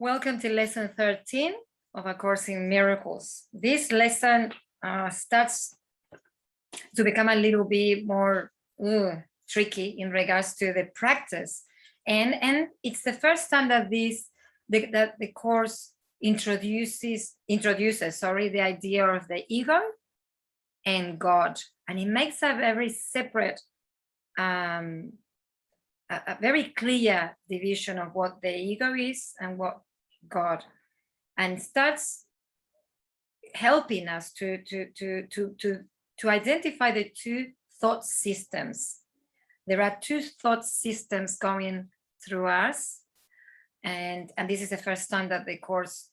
Welcome to lesson 13 of A Course in Miracles. This lesson starts to become a little bit more tricky in regards to the practice. And it's the first time that the course introduces the idea of the ego and God. And it makes a very separate, a very clear division of what the ego is and what God, and starts helping us to identify the two thought systems. There are two thought systems going through us, and this is the first time that the course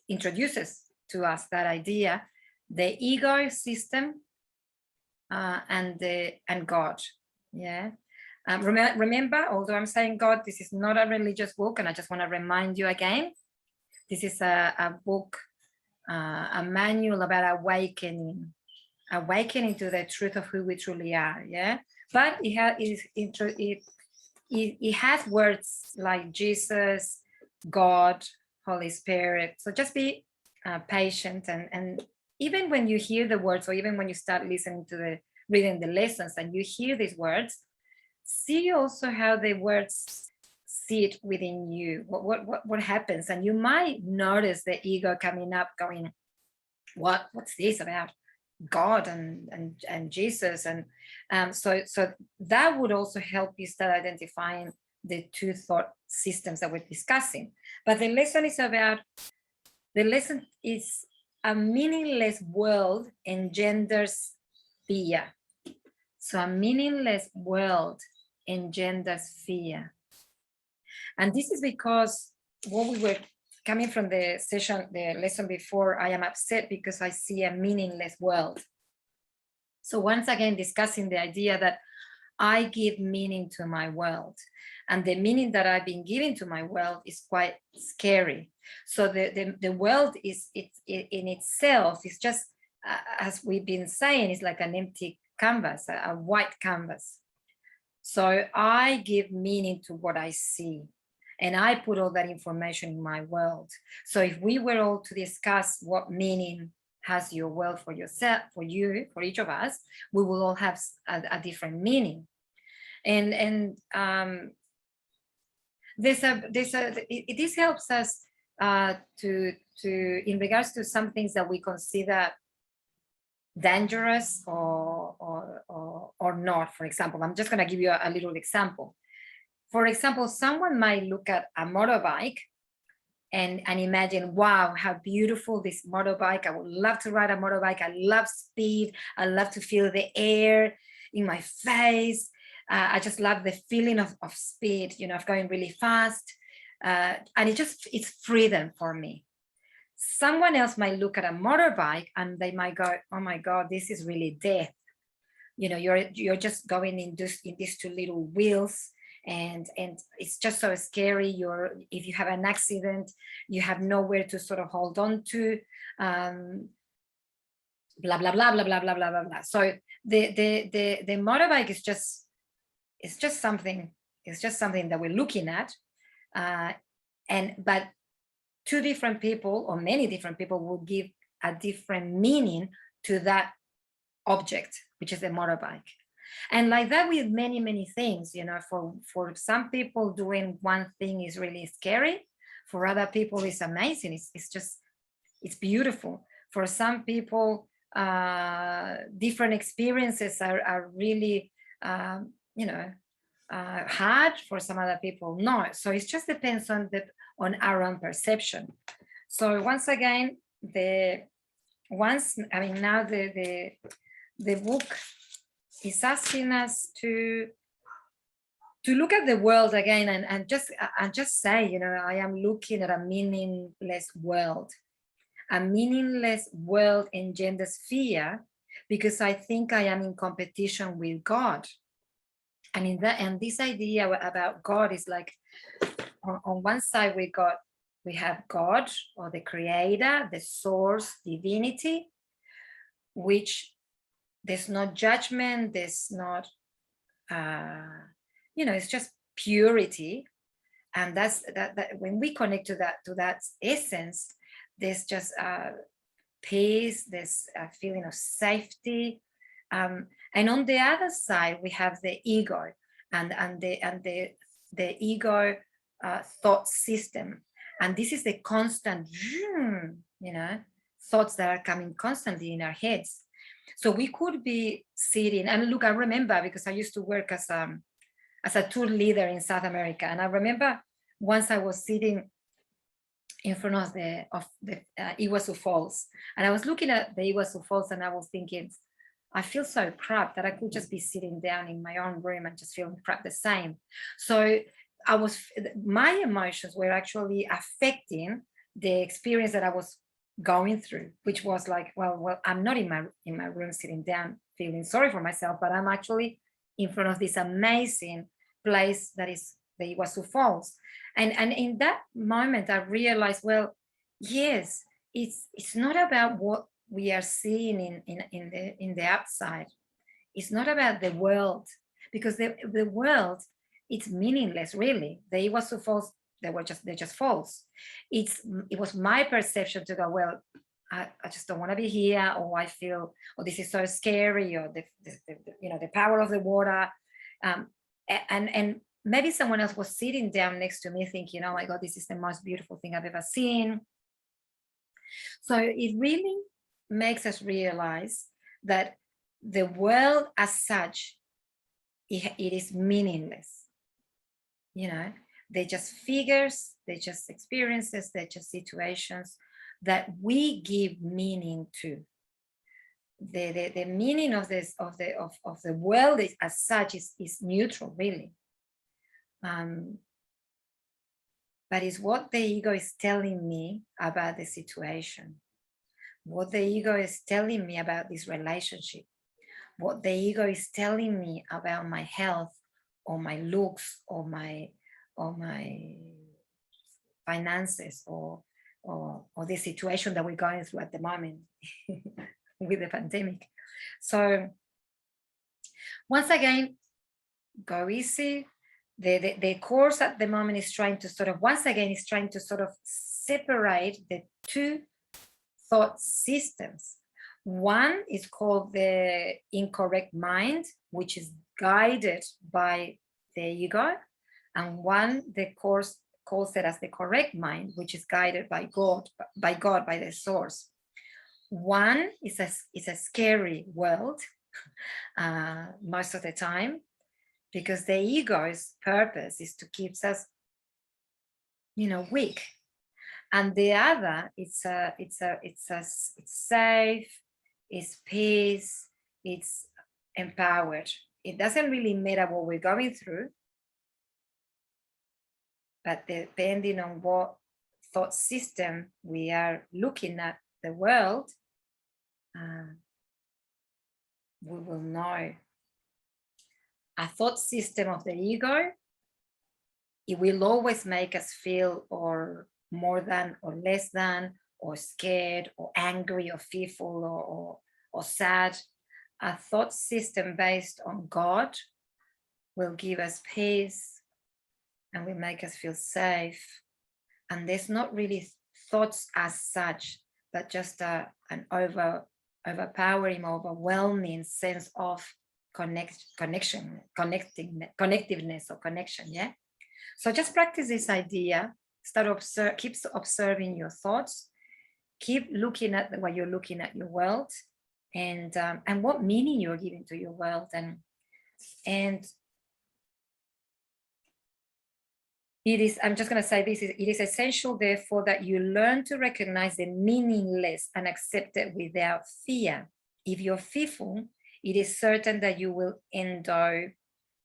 introduces to us that idea, the ego system and God. Yeah. Remember, although I'm saying God, this is not a religious book, and I just want to remind you again, this is a book, a manual about awakening to the truth of who we truly are. Yeah, but it has words like Jesus, God, Holy Spirit. So just be patient, and even when you hear the words, or even when you start listening to reading the lessons and you hear these words, see also how the words sit within you. What happens? And you might notice the ego coming up, going, "What's this about God and Jesus?" And so that would also help you start identifying the two thought systems that we're discussing. But the lesson is a meaningless world engenders fear. So a meaningless world engenders fear. And this is because what we were coming from the lesson before, I am upset because I see a meaningless world. So once again, discussing the idea that I give meaning to my world, and the meaning that I've been giving to my world is quite scary. So the world is in itself is just, as we've been saying, it's like an empty canvas, a white canvas. So I give meaning to what I see, and I put all that information in my world. So if we were all to discuss what meaning has your world for yourself, for you, for each of us, we will all have a different meaning. And this helps us to in regards to some things that we consider dangerous or not. For example, I'm just going to give you a little example. For example, someone might look at a motorbike and imagine, wow, how beautiful this motorbike. I would love to ride a motorbike. I love speed. I love to feel the air in my face. I just love the feeling of speed, of going really fast. And it's freedom for me. Someone else might look at a motorbike and they might go, oh my God, this is really death. You're just going in these two little wheels, and it's just so scary. If you have an accident, you have nowhere to sort of hold on to, blah blah blah blah blah blah blah blah blah. So the motorbike is just something that we're looking at, but two different people, or many different people, will give a different meaning to that object, which is a motorbike. And like that with many, many things, for some people, doing one thing is really scary. For other people, it's amazing. It's beautiful. For some people, different experiences are really, hard. For some other people, no. So it just depends on our own perception. So once again, now the book is asking us to look at the world again and just say, I am looking at a meaningless world. A meaningless world engenders fear because I think I am in competition with God. And this idea about God is like, on one side we have God, or the creator, the source, divinity, which there's no judgment, there's not, it's just purity. And that's that when we connect to that essence, there's just peace, there's a feeling of safety. And on the other side, we have the ego and the ego thought system. And this is the constant, thoughts that are coming constantly in our heads. So we could be sitting, and look, I remember, because I used to work as a tour leader in South America. And I remember once I was sitting in front of the Iguazu Falls, and I was looking at the Iguazu Falls, and I was thinking, I feel so crap that I could just be sitting down in my own room and just feeling crap the same. So my emotions were actually affecting the experience that I was going through, which was like, well, I'm not in my room sitting down feeling sorry for myself, but I'm actually in front of this amazing place that is the Iguazu Falls. And in that moment, I realized, well, yes, it's not about what we are seeing in the outside. It's not about the world, because the world, it's meaningless, really. The Iguazu Falls, they're just falls. It was my perception to go, well, I just don't want to be here, or I feel, or this is so scary, or the power of the water, and maybe someone else was sitting down next to me thinking, oh my God, this is the most beautiful thing I've ever seen. So it really makes us realize that the world as such, it is meaningless. They're just figures, they're just experiences, they're just situations that we give meaning to. The meaning of the world as such is neutral, really. But it's what the ego is telling me about the situation, what the ego is telling me about this relationship, what the ego is telling me about my health, or my looks, or my finances, or the situation that we're going through at the moment with the pandemic. So once again, go easy. The course at the moment is trying to sort of separate the two thought systems. One is called the incorrect mind, which is guided by the ego, and one, the course calls it as the correct mind, which is guided by God, by the source. One is a scary world most of the time, because the ego's purpose is to keep us, weak. And the other, it's safe, it's peace, it's empowered. It doesn't really matter what we're going through, but depending on what thought system we are looking at the world, we will know. A thought system of the ego, it will always make us feel or more than or less than, or scared or angry or fearful or sad. A thought system based on God will give us peace and will make us feel safe. And there's not really thoughts as such, but just an overpowering, overwhelming sense of connectiveness or connection. Yeah. So just practice this idea. Keep observing your thoughts. Keep looking at what you're looking at your world, and what meaning you're giving to your world, and it is. I'm just going to say this: it is essential, therefore, that you learn to recognize the meaningless and accept it without fear. If you're fearful, it is certain that you will endow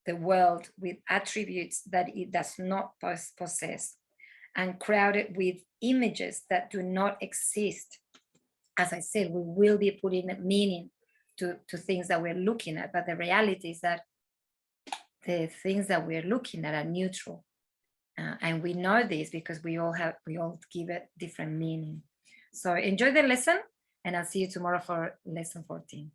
the world with attributes that it does not possess, and crowd it with images that do not exist. As I said, we will be putting meaning to things that we're looking at, but the reality is that the things that we're looking at are neutral. And we know this because we all give it different meaning. So enjoy the lesson, and I'll see you tomorrow for lesson 14.